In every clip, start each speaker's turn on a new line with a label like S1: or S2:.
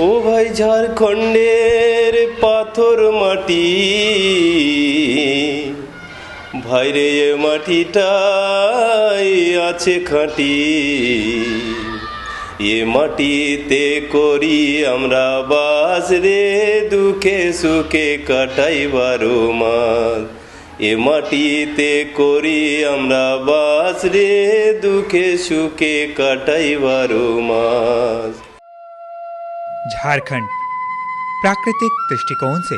S1: ও ভাই ঝাড়খণ্ডের পাথর মাটি, ভাইরে এ মাটিটাই আছে খাঁটি, এ মাটিতে করি আমরা বাস রে, দুঃখে সুখে কাটাই 12 মাস। এ মাটিতে করি আমরা বাস রে, দুঃখে সুখে কাটাই 12 মাस।
S2: झारखंड प्राकृतिक दृष्टिकोण से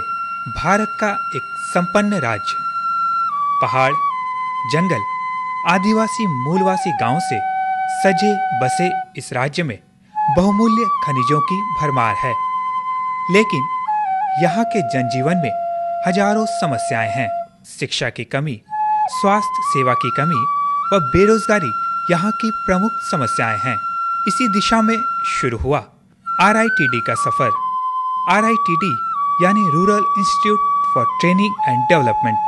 S2: भारत का एक संपन्न राज्य। पहाड़, जंगल, आदिवासी मूलवासी गांव से सजे बसे इस राज्य में बहुमूल्य खनिजों की भरमार है। लेकिन यहाँ के जनजीवन में हजारों समस्याएं हैं। शिक्षा की कमी, स्वास्थ्य सेवा की कमी व बेरोजगारी यहाँ की प्रमुख समस्याएं हैं। इसी दिशा में शुरू हुआ RITD का सफर। RITD यानी rural institute for training and development.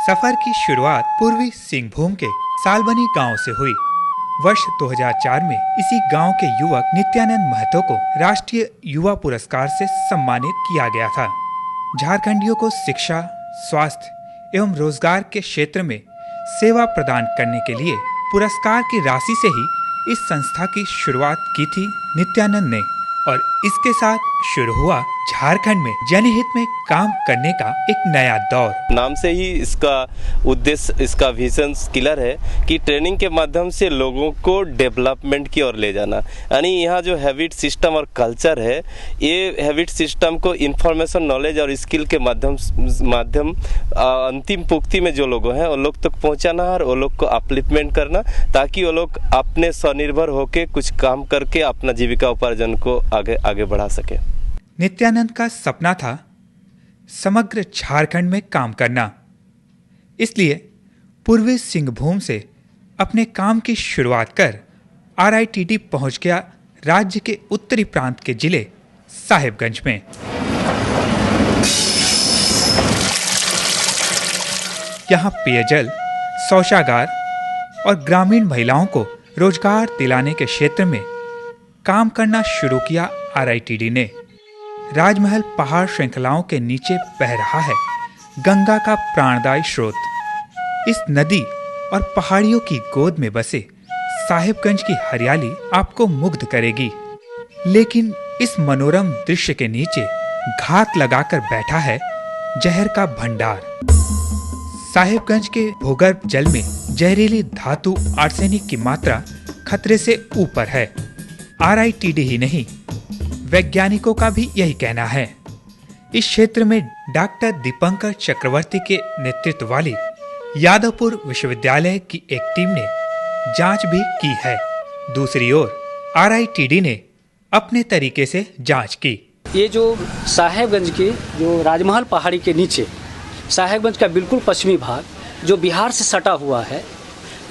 S2: सफर की शुरुआत पूर्वी सिंहभूम के सालबनी गांव से हुई। वर्ष 2004 में इसी गांव के युवक नित्यानंद महतो को राष्ट्रीय युवा पुरस्कार से सम्मानित किया गया था। झारखंडियों को शिक्षा, स्वास्थ्य एवं रोजगार के क्षेत्र में सेवा प्रदान करने के लिए पुरस्कार की राशि से ही इस संस्था की शुरुआत की थी नित्यानंद ने, और इसके साथ शुरू हुआ झारखंड में जनहित में काम करने का एक नया दौर।
S1: नाम से ही इसका उद्देश्य, इसका विजन क्लियर है कि ट्रेनिंग के माध्यम से लोगों को डेवलपमेंट की ओर ले जाना। यानी यहाँ जो हैबिट सिस्टम और कल्चर है, ये हैबिट सिस्टम को इंफॉर्मेशन, नॉलेज और स्किल के माध्यम अंतिम पुख्ती में जो लोग हैं वो लोग तक पहुँचाना और वो लोग को अपलिफ्टमेंट करना, ताकि वो लोग अपने स्वनिर्भर होकर कुछ काम करके अपना जीविका उपार्जन को आगे बढ़ा सके।
S2: नित्यानंद का सपना था समग्र झारखंड में काम करना। इसलिए पूर्वी सिंहभूम से अपने काम की शुरुआत कर RITD पहुंच गया राज्य के उत्तरी प्रांत के जिले साहिबगंज में। यहां पेयजल, शौचागार और ग्रामीण महिलाओं को रोजगार दिलाने के क्षेत्र में काम करना शुरू किया RITD ने। राजमहल पहाड़ श्रृंखलाओं के नीचे बह रहा है गंगा का प्राणदायी स्रोत। इस नदी और पहाड़ियों की गोद में बसे साहिबगंज की हरियाली आपको मुग्ध करेगी। लेकिन इस मनोरम दृश्य के नीचे घात लगाकर बैठा है जहर का भंडार। साहिबगंज के भूगर्भ जल में जहरीली धातु आर्सेनिक की मात्रा खतरे से ऊपर है। RITD ही नहीं, वैज्ञानिकों का भी यही कहना है। इस क्षेत्र में डॉक्टर दीपंकर चक्रवर्ती के नेतृत्व वाली यादवपुर विश्वविद्यालय की एक टीम ने जांच भी की है। दूसरी ओर RITD ने अपने तरीके से जांच की।
S3: ये जो साहेबगंज के जो राजमहल पहाड़ी के नीचे साहेबगंज का बिल्कुल पश्चिमी भाग जो बिहार से सटा हुआ है,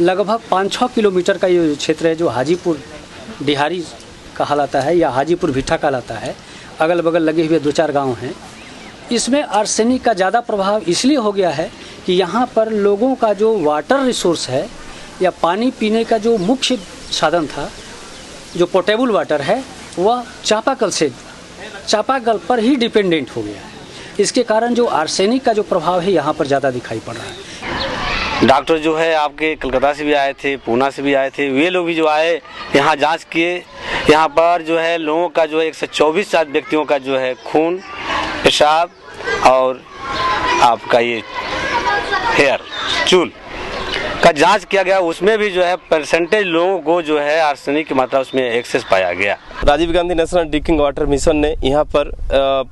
S3: लगभग 5-6 किलोमीटर का ये क्षेत्र है जो हाजीपुर डिहारी कहलाता है या हाजीपुर भिट्ठा कहलाता है। अगल बगल लगे हुए 2-4 गांव हैं। इसमें आर्सेनिक का ज़्यादा प्रभाव इसलिए हो गया है कि यहाँ पर लोगों का जो वाटर रिसोर्स है या पानी पीने का जो मुख्य साधन था, जो पोर्टेबल वाटर है, वह चापाकल पर ही डिपेंडेंट हो गया है। इसके कारण जो आर्सेनिक का जो प्रभाव है यहाँ पर ज़्यादा दिखाई पड़ रहा है।
S4: डॉक्टर जो है आपके कलकत्ता से भी आए थे, पूना से भी आए थे, वे लोग भी जो आए यहाँ जांच किए। यहाँ पर जो है लोगों का जो है 124 व्यक्तियों का जो है खून, पेशाब और आपका ये हेयर, चूल का जांच किया गया। उसमें भी जो है परसेंटेज लोगों को जो है आर्सेनिक की मात्रा उसमें एक्सेस पाया गया।
S1: Rajiv Gandhi national drinking water mission ने यहाँ पर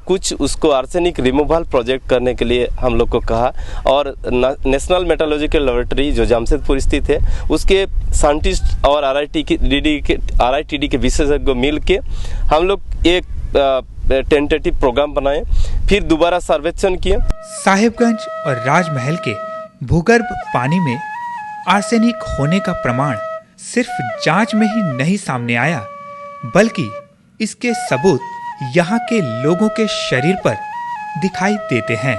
S1: कुछ उसको आर्सेनिक रिमूवल प्रोजेक्ट करने के लिए हम लोग को कहा, और नेशनल मेट्रोलॉजिकल लेबोरेटरी जो जमशेदपुर स्थित है उसके साइंटिस्ट और RITD के विशेषज्ञ मिल के हम लोग एक टेंटेटिव प्रोग्राम बनाए, फिर दोबारा सर्वेक्षण किए।
S2: साहिबगंज और राजमहल के भूगर्भ पानी में आर्सेनिक होने का प्रमाण सिर्फ जांच में ही नहीं सामने आया, बल्कि इसके सबूत यहाँ के लोगों के शरीर पर दिखाई देते हैं।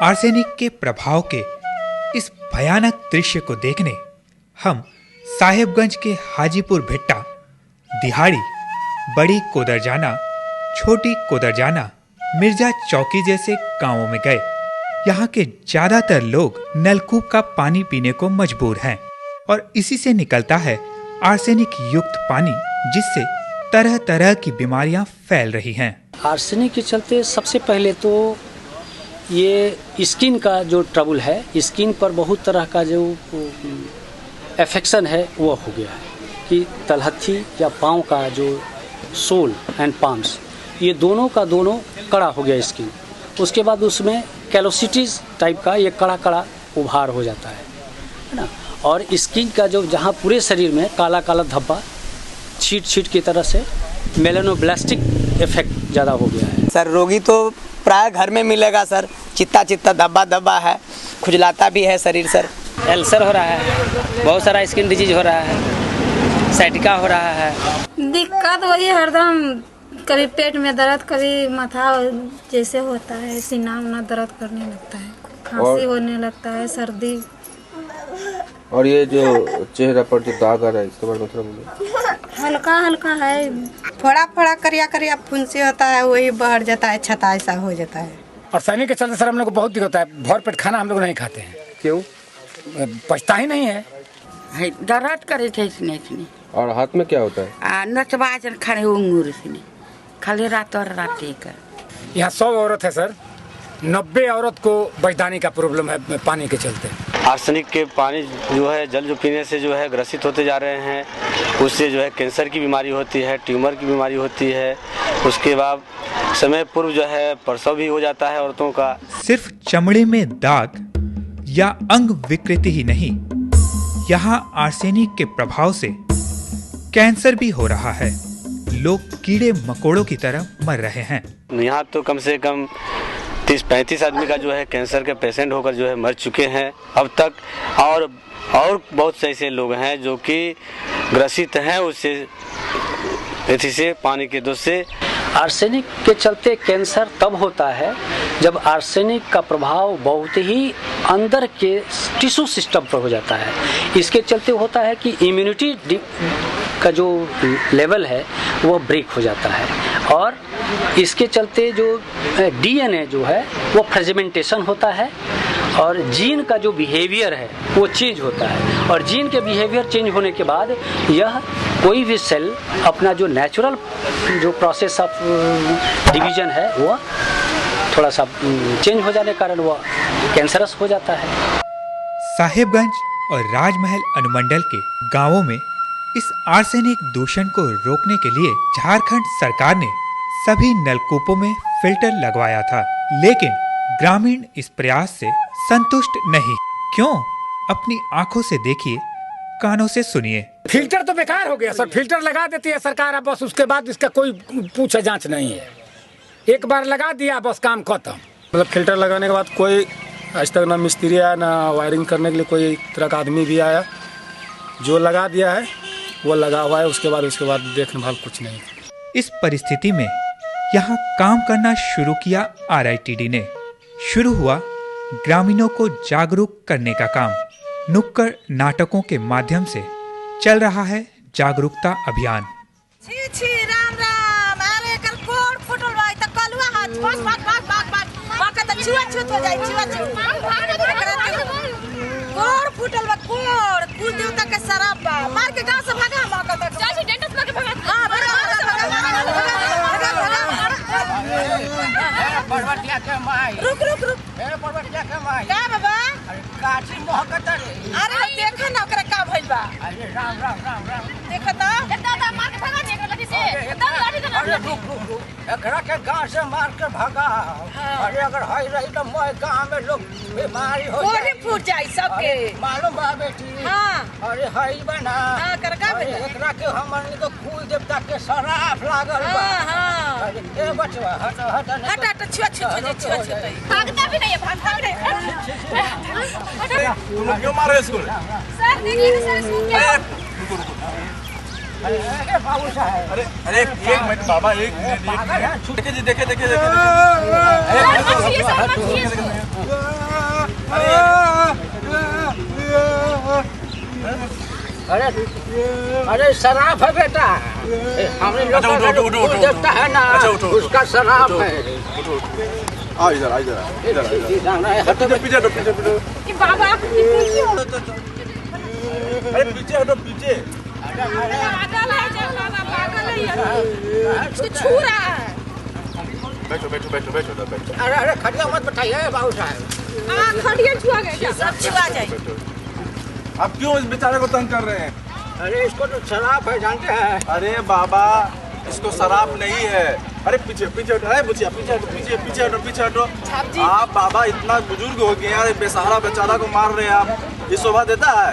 S2: आर्सेनिक के प्रभाव के इस भयानक दृश्य को देखने हम साहिबगंज के हाजीपुर भिट्टा, दिहाड़ी, बड़ी कोदरजाना, छोटी कोदरजाना, मिर्जा चौकी जैसे गांवों में गए। यहाँ के ज्यादातर लोग नलकूप का पानी पीने को मजबूर हैं और इसी से निकलता है आर्सेनिक युक्त पानी, जिससे तरह तरह की बीमारियां फैल रही हैं।
S3: आर्सेनिक के चलते सबसे पहले तो ये स्किन का जो ट्रबल है, स्किन पर बहुत तरह का जो एफेक्शन है वो हो गया है कि तलहथी या पाँव का जो सोल एंड पाम्स, ये दोनों का दोनों कड़ा हो गया स्किन। उसके बाद उसमें कैलोसिटीज टाइप का ये कड़ा कड़ा उभार हो जाता है ना। और स्किन का जो जहाँ पूरे शरीर में काला काला धब्बा छीट छीट की तरह से मेलानोब्लास्टिक इफेक्ट ज़्यादा हो गया है।
S5: सर रोगी तो प्राय घर में मिलेगा सर, चित्ता चित्ता धब्बा धब्बा है, खुजलाता भी है शरीर सर।
S6: अल्सर हो रहा है, बहुत सारा स्किन डिजीज हो रहा है, साइटिका हो रहा है।
S7: दिक्कत वही हरदम, कभी पेट में दर्द, कभी माथा जैसे होता है, सीना उना दर्द करने लगता है, खांसी होने लगता है, सर्दी।
S8: और ये जो चेहरा पर जो दाग आ रहा है, इसके बारे में थोड़ा बोलिए।
S7: हल्का हल्का है,
S9: थोड़ा थोड़ा करिया करिया फुंसी होता है, वही बढ़ जाता है, छता ऐसा हो जाता है।
S10: और सैनिक के चलते सर हम लोग को बहुत दिक्कत है, भर पेट खाना हम लोग नहीं खाते हैं।
S8: क्यों?
S10: पछता ही नहीं है।
S9: दर्द करे थे इसने इसने।
S8: और हाथ में क्या होता है?
S9: नचबाजन खड़े उंगूर इसने, खाली रात और रात एक।
S10: यहाँ 100 औरत है सर, 90 औरत को बचदानी का प्रॉब्लम है पानी के चलते।
S4: आर्सेनिक के पानी जो है, जल जो पीने से जो है ग्रसित होते जा रहे हैं, उससे जो है कैंसर की बीमारी होती है, ट्यूमर की बीमारी होती है। उसके बाद समय पूर्व जो है प्रसव भी हो जाता है औरतों का।
S2: सिर्फ चमड़े में दाग या अंग विकृति ही नहीं, यहाँ आर्सेनिक के प्रभाव से कैंसर भी हो रहा है। लोग कीड़े मकोड़ों की तरह मर रहे हैं।
S4: यहाँ तो कम से कम 30-35 आदमी का जो है कैंसर के पेशेंट होकर जो है मर चुके हैं अब तक। और बहुत से ऐसे लोग हैं जो कि ग्रसित हैं उससे, इसी से पानी के दोष से।
S3: आर्सेनिक के चलते कैंसर तब होता है जब आर्सेनिक का प्रभाव बहुत ही अंदर के टिश्यू सिस्टम पर हो जाता है। इसके चलते होता है कि इम्यूनिटी का जो लेवल है वो ब्रेक हो जाता है और इसके चलते जो डीएनए जो है वो फ्रेगमेंटेशन होता है और जीन का जो बिहेवियर है वो चेंज होता है। और जीन के बिहेवियर चेंज होने के बाद यह कोई भी सेल अपना जो नेचुरल जो प्रोसेस ऑफ डिवीजन है वो थोड़ा सा चेंज हो जाने के कारण वो कैंसरस हो जाता है।
S2: साहेबगंज और राजमहल अनुमंडल के गांवों में इस आर्सेनिक दूषण को रोकने के लिए झारखंड सरकार ने सभी नलकूपों में फिल्टर लगवाया था, लेकिन ग्रामीण इस प्रयास से संतुष्ट नहीं। क्यों? अपनी आंखों से देखिए, कानों से सुनिए।
S10: फिल्टर तो बेकार हो गया सर, फिल्टर लगा देती है सरकार, अब बस उसके बाद इसका कोई पूछा जांच नहीं है। एक बार लगा दिया बस काम खत्म।
S11: मतलब फिल्टर लगाने के बाद कोई आज तक ना मिस्त्री आया, ना वायरिंग करने के लिए कोई तरह का आदमी भी आया। जो लगा दिया है वो लगा हुआ है, उसके बाद देखभाल कुछ नहीं।
S2: इस परिस्थिति में यहाँ काम करना शुरू किया RITD ने। शुरू हुआ ग्रामीणों को जागरूक करने का काम। नुक्कड़ नाटकों के माध्यम से चल रहा है जागरूकता अभियान।
S12: छी छी राम राम, अरे कर कोड़ फुटल भाई त कलुआ हाथ भाग त छुआ हो जाई, कोड़ फुटल बा, कोड़ कुल देवता के शराब बा, मार के गांव से भागा मौका त चाची डेंटस मार के भागा। हां भागा
S13: बड़बटिया के माई
S12: रुक ए
S13: बड़बटिया के माई
S12: का बाबा?
S13: अरे काची मोहकत रे।
S12: अरे देखा ना ओकरा का भइल बा।
S13: अरे राम
S12: देखा त दादा मार के भागा ने लगी से एकदम लाठी के।
S13: अरे रुक एकरा के गांव से मार के भागा। अरे अगर हई रही तो मोय गांव में लोग बीमारी हो जाए,
S12: कोड़ी फूट जाई सबके।
S13: मालूम बा बेटी?
S12: हां
S13: अरे हई बना।
S12: हां कर का भइल?
S13: एकरा के हमन को कुल देवता के शराब लागल बा।
S12: हां
S13: अरे ए बचवा हट
S12: छुआ भागता भी नहीं है, भागता भी नहीं।
S14: क्यों मारे इसको?
S12: सर देखिए सर इसको
S13: अरे बाबू साहब,
S14: अरे एक मिनट बाबा, एक मिनट देखे
S13: अरे अरे शराब है बेटा, हमने लोग का दूध देता है ना, उसका शराब है।
S14: आ इधर इधर पीछे पीछे
S12: बाबा
S14: अरे पीछे हटो पीछे।
S12: छू रहा है।
S14: बैठो बैठो बैठो बैठो बैठो।
S13: अरे अरे खड़िया मत बैठाइए बाबू साहब।
S12: हाँ खड़िया छुआ गए, सब छुआ जाए।
S14: आप क्यों इस बेचारे को तंग कर रहे हैं?
S13: अरे इसको तो शराब है जानते हैं।
S14: अरे बाबा इसको शराब नहीं है। अरे पीछे पीछे हटो, अरे बुचिया पीछे हटो, पीछे पीछे हटो, पीछे हटो। आप बाबा इतना बुजुर्ग हो गए यार, बेसहारा बेचारा को मार रहे हैं आप, ये शोभा देता है?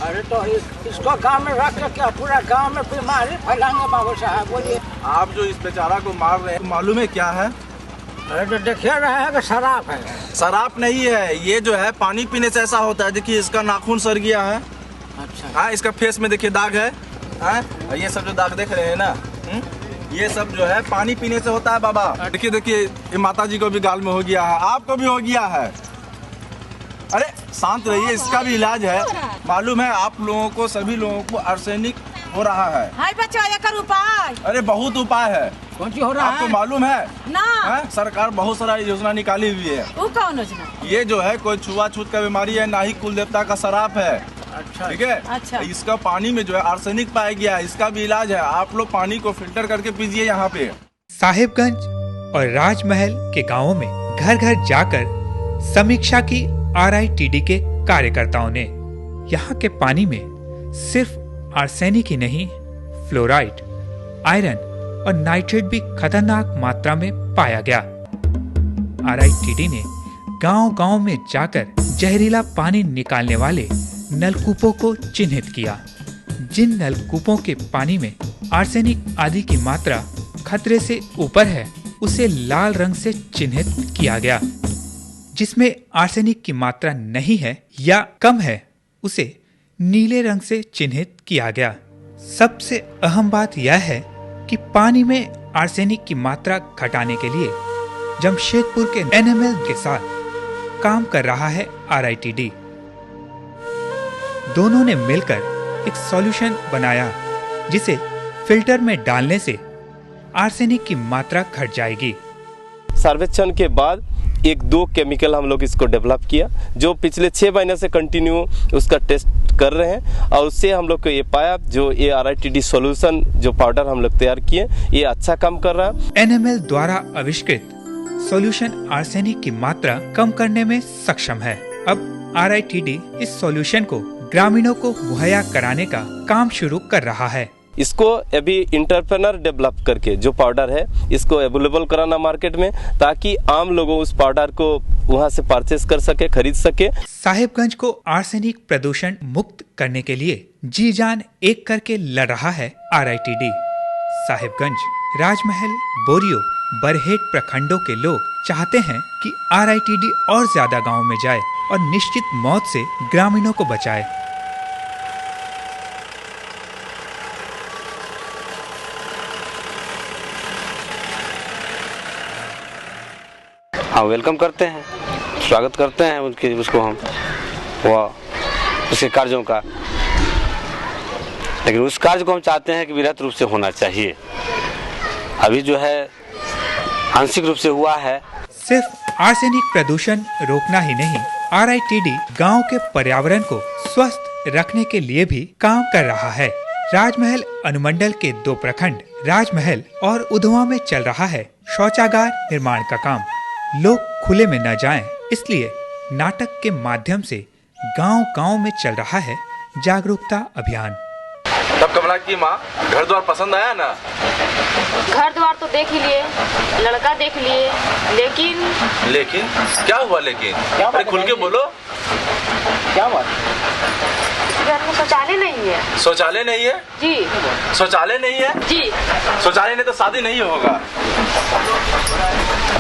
S13: अरे तो इसको गांव में रख के क्या पूरा गांव में बीमारी फैलाएंगे बाबू साहब, बोलिए।
S14: आप जो इस बेचारा को मार रहे हैं मालूम है क्या है?
S13: अरे तो देखिए रहे हैं कि शराब है।
S14: शराब नहीं है, ये जो है पानी पीने से ऐसा होता है। देखिए इसका नाखून सड़ गया है।
S13: अच्छा।
S14: हाँ इसका फेस में देखिए दाग है। हाँ ये सब जो दाग देख रहे हैं ना, ये सब जो है पानी पीने से होता है बाबा। देखिए देखिए ये माता जी को भी गाल में हो गया है, आपको भी हो गया है। अरे शांत रहिए, इसका भी इलाज है। मालूम है आप लोगों को, सभी लोगों को आर्सेनिक हो रहा है।
S12: हाय बच्चा एकर उपाय।
S14: अरे बहुत उपाय है।
S13: कौन सी हो रहा है?
S14: आपको मालूम है
S12: ना?
S14: सरकार बहुत सारा योजना निकाली हुई है।
S12: वो कौन योजना?
S14: ये जो है कोई छुआछूत का बीमारी है, ना ही कुल देवता का शराब है।
S13: अच्छा
S14: ठीक है।
S12: अच्छा।
S14: इसका पानी में जो है आर्सेनिक पाया गया है, इसका भी इलाज है। आप लोग पानी को फिल्टर करके पीजिए यहाँ पे।
S2: साहिबगंज और राजमहल के गांवों में घर घर जाकर समीक्षा की RITD के कार्यकर्ताओं ने। यहाँ के पानी में सिर्फ आर्सेनिक ही नहीं, फ्लोराइड, आयरन और नाइट्रेट भी खतरनाक मात्रा में पाया गया। RITD ने गांव-गांव में जाकर जहरीला पानी निकालने वाले नलकूपों को चिन्हित किया। जिन नलकूपों के पानी में आर्सेनिक आदि की मात्रा खतरे से ऊपर है, उसे लाल रंग से चिन्हित किया गया। जिसमें आर्सेनिक की मात्रा नहीं है या कम है, उसे नीले रंग से चिन्हित किया गया। सबसे अहम बात यह है कि पानी में आर्सेनिक की मात्रा घटाने के लिए जमशेदपुर के NML के साथ काम कर रहा है RITD। दोनों ने मिलकर एक सॉल्यूशन बनाया जिसे फिल्टर में डालने से आर्सेनिक की मात्रा घट जाएगी।
S1: सर्वेक्षण के बाद एक दो केमिकल हम लोग इसको डेवलप किया, जो पिछले 6 महीने से कंटिन्यू उसका टेस्ट कर रहे हैं, और उससे हम लोग को ये पाया जो ये RITD सॉल्यूशन जो पाउडर हम लोग तैयार किए, ये अच्छा काम कर रहा है।
S2: NML द्वारा आविष्कृत सॉल्यूशन आर्सेनिक की मात्रा कम करने में सक्षम है। अब RITD इस सॉल्यूशन को ग्रामीणों को मुहैया कराने का काम शुरू कर रहा है।
S1: इसको अभी इंटरप्रेनर डेवलप करके जो पाउडर है, इसको अवेलेबल कराना मार्केट में, ताकि आम लोगों उस पाउडर को वहां से परचेस कर सके, खरीद सके।
S2: साहिबगंज को आर्सेनिक प्रदूषण मुक्त करने के लिए जी जान एक करके लड़ रहा है RITD। साहिबगंज, राजमहल, बोरियो, बरहेट प्रखंडों के लोग चाहते हैं कि RITD और ज्यादा गाँव में जाए और निश्चित मौत से ग्रामीणों को बचाए।
S4: हाँ वेलकम करते हैं, स्वागत करते हैं उसको हम उसके कार्यों का, लेकिन उस कार्य को हम चाहते हैं कि वृहत रूप से होना चाहिए। अभी जो है आंशिक रूप से हुआ है।
S2: सिर्फ आर्सेनिक प्रदूषण रोकना ही नहीं, RITD गांव के पर्यावरण को स्वस्थ रखने के लिए भी काम कर रहा है। राजमहल अनुमंडल के 2 प्रखंड राजमहल और उधवा में चल रहा है शौचागार निर्माण का काम। लोग खुले में न जाएं, इसलिए नाटक के माध्यम से गांव-गांव में चल रहा है जागरूकता अभियान।
S14: तब कमला की माँ, घर द्वार पसंद आया ना?
S15: घर द्वार तो देख ही लिए, लड़का देख लिए, लेकिन
S14: क्या हुआ? लेकिन अरे खुल के बोलो,
S15: क्या बात? घर में शौचालय नहीं है।
S14: शौचालय नहीं है
S15: जी?
S14: शौचालय नहीं है
S15: जी?
S14: शौचालय नहीं तो शादी नहीं होगा।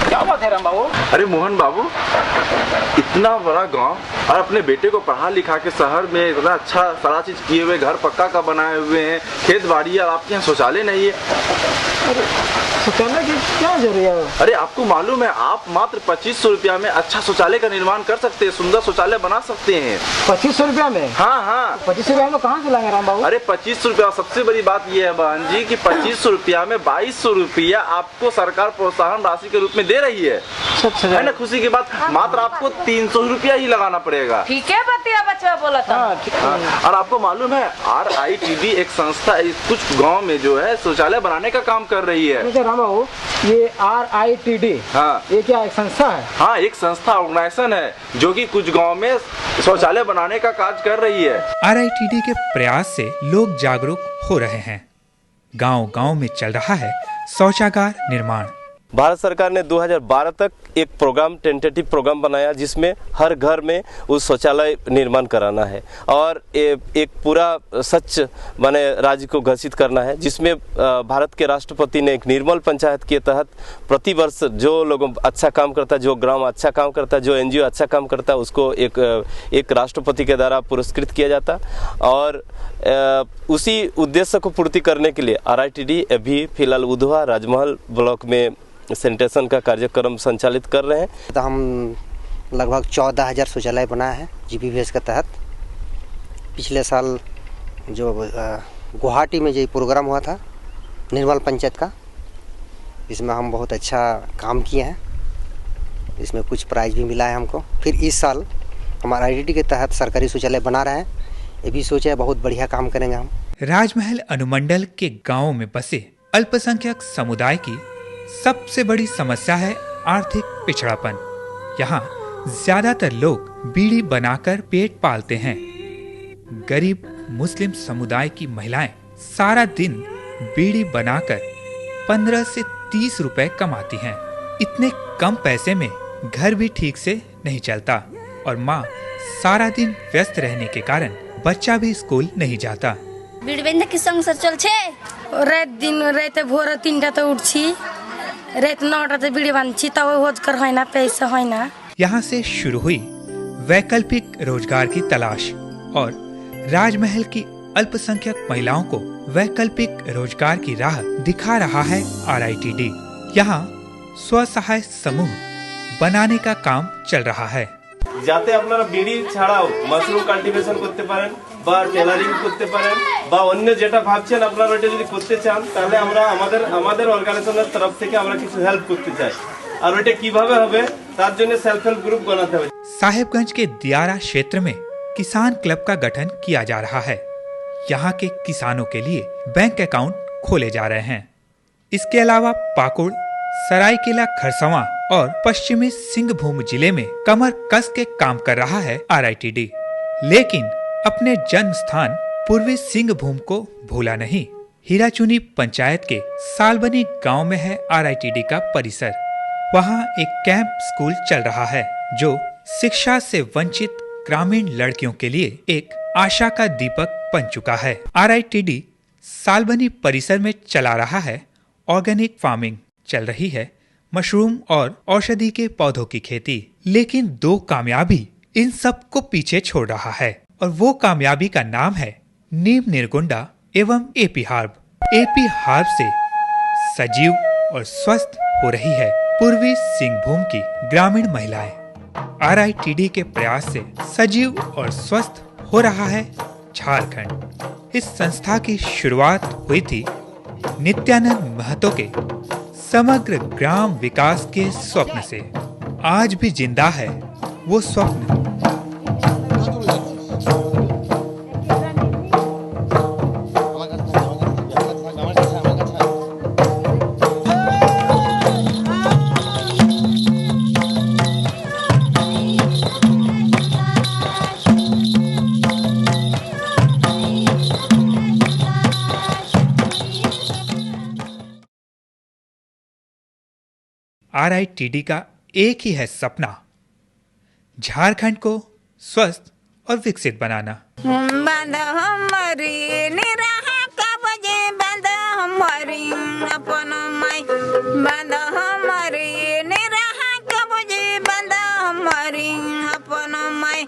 S13: क्या बात है राम बाबू?
S14: अरे मोहन बाबू, इतना बड़ा गांव और अपने बेटे को पढ़ा लिखा के शहर में इतना अच्छा सारा चीज किए हुए, घर पक्का का बनाए हुए हैं, खेत बाड़ी, और आपके यहाँ शौचालय नहीं है।
S16: शौचालय की क्या जरूरी है?
S14: अरे आपको मालूम है आप मात्र 2500 रुपया में अच्छा शौचालय का निर्माण कर सकते हैं, सुंदर शौचालय बना सकते हैं।
S16: 2500 रुपया में?
S14: हाँ हाँ।
S16: 2500 रुपया में कहाँ से लाएंगे राम बाबू?
S14: अरे 2500 रुपया, सबसे बड़ी बात यह है बहन जी कि 2500 रुपया में 2200 रुपया आपको सरकार प्रोत्साहन राशि के रूप में दे रही है। है ना खुशी की बात? मात्र आपको 300 रुपया ही लगाना पड़ेगा।
S15: ठीक है बतिया बच्चा बोला था।
S14: और आपको मालूम है RITD एक संस्था कुछ गांव में जो है शौचालय बनाने का काम कर रही है।
S16: राम बाबू ये RITD,
S14: हाँ
S16: ये क्या एक संस्था है?
S14: हाँ एक संस्था ऑर्गेनाइजेशन है जो कि कुछ गांव में शौचालय बनाने का कार्य कर रही है।
S2: RITD के प्रयास से लोग जागरूक हो रहे हैं। गांव-गांव में चल रहा है शौचागार निर्माण।
S1: भारत सरकार ने 2012 तक एक प्रोग्राम, टेंटेटिव प्रोग्राम बनाया जिसमें हर घर में उस शौचालय निर्माण कराना है और एक पूरा स्वच्छ माने राज्य को घोषित करना है, जिसमें भारत के राष्ट्रपति ने एक निर्मल पंचायत के तहत प्रति वर्ष जो लोगों अच्छा काम करता है, जो ग्राम अच्छा काम करता है, जो NGO अच्छा काम करता है, उसको एक राष्ट्रपति के द्वारा पुरस्कृत किया जाता। और उसी उद्देश्य को पूर्ति करने के लिए RITD अभी फिलहाल उधवा राजमहल ब्लॉक में सैनिटेशन का कार्यक्रम संचालित कर रहे हैं।
S17: तो हम लगभग 14,000 शौचालय बनाया है GPVS के तहत। पिछले साल जो गुवाहाटी में जो प्रोग्राम हुआ था निर्मल पंचायत का, इसमें हम बहुत अच्छा काम किए हैं, इसमें कुछ प्राइज भी मिला है हमको। फिर इस साल हम RITD के तहत सरकारी शौचालय बना रहे हैं, ये भी सोचे है बहुत बढ़िया काम करेंगे हम।
S2: राजमहल अनुमंडल के गाँव में बसे अल्पसंख्यक समुदाय की सबसे बड़ी समस्या है आर्थिक पिछड़ापन। यहाँ ज्यादातर लोग बीड़ी बनाकर पेट पालते हैं। गरीब मुस्लिम समुदाय की महिलाएं सारा दिन बीड़ी बनाकर 15 से 30 रुपए कमाती हैं। इतने कम पैसे में घर भी ठीक से नहीं चलता और माँ सारा दिन व्यस्त रहने के कारण बच्चा भी स्कूल नहीं जाता।
S18: बीड़ी बंद की संसार चल छे, रात दिन रात भोर 3टा तो उठी, रात 9टा तो बीड़ी बांधी, तब होज कर है ना पैसा है ना।
S2: यहाँ से शुरू हुई वैकल्पिक रोजगार की तलाश और राजमहल की अल्पसंख्यक महिलाओं को वैकल्पिक रोजगार की राह दिखा रहा है RITD। यहाँ स्वसहाय समूह बनाने का काम चल रहा है।
S1: যাতে আপনারা বিড়ি ছাড়াও মাশরুম কাল্টিভেশন করতে পারেন বা টেলারিং করতে পারেন বা অন্য যেটা ভাবছেন আপনারা ওটা যদি করতে চান তাহলে আমরা আমাদের অর্গানাইজেশনের তরফ থেকে আমরা কিছু হেল্প করতে চাই। আর ওটা কিভাবে হবে তার জন্য সেলফ হেল্প গ্রুপ বানাতে হবে।
S2: साहेबगंज के दियारा क्षेत्र में किसान क्लब का गठन किया जा रहा है। यहाँ के किसानों के लिए बैंक अकाउंट खोले जा रहे हैं। इसके अलावा पाकुड़, सरायकेला खरसवां और पश्चिमी सिंहभूम जिले में कमर कस के काम कर रहा है RITD, लेकिन अपने जन्म स्थान पूर्वी सिंहभूम को भूला नहीं। हीराचुनी पंचायत के सालबनी गांव में है RITD का परिसर। वहां एक कैंप स्कूल चल रहा है जो शिक्षा से वंचित ग्रामीण लड़कियों के लिए एक आशा का दीपक बन चुका है। RITD सालबनी परिसर में चला रहा है ऑर्गेनिक फार्मिंग, चल रही है मशरूम और औषधि के पौधों की खेती। लेकिन दो कामयाबी इन सब को पीछे छोड़ रहा है और वो कामयाबी का नाम है नीम निर्गुंडा एवं AP हार्ब। AP हार्ब से सजीव और स्वस्थ हो रही है पूर्वी सिंहभूम की ग्रामीण महिलाएं। RITD के प्रयास से सजीव और स्वस्थ हो रहा है झारखंड। इस संस्था की शुरुआत हुई थी नित्यानंद महतो के समग्र ग्राम विकास के स्वप्न से। आज भी जिंदा है वो स्वप्न। RITD का एक ही है सपना, झारखंड को स्वस्थ और विकसित बनाना।
S12: बंद हमारी निराहा कब जे बंद हमारी अपन माई, बंद हमारी निराहा कब जे बंद हमारी अपन माई।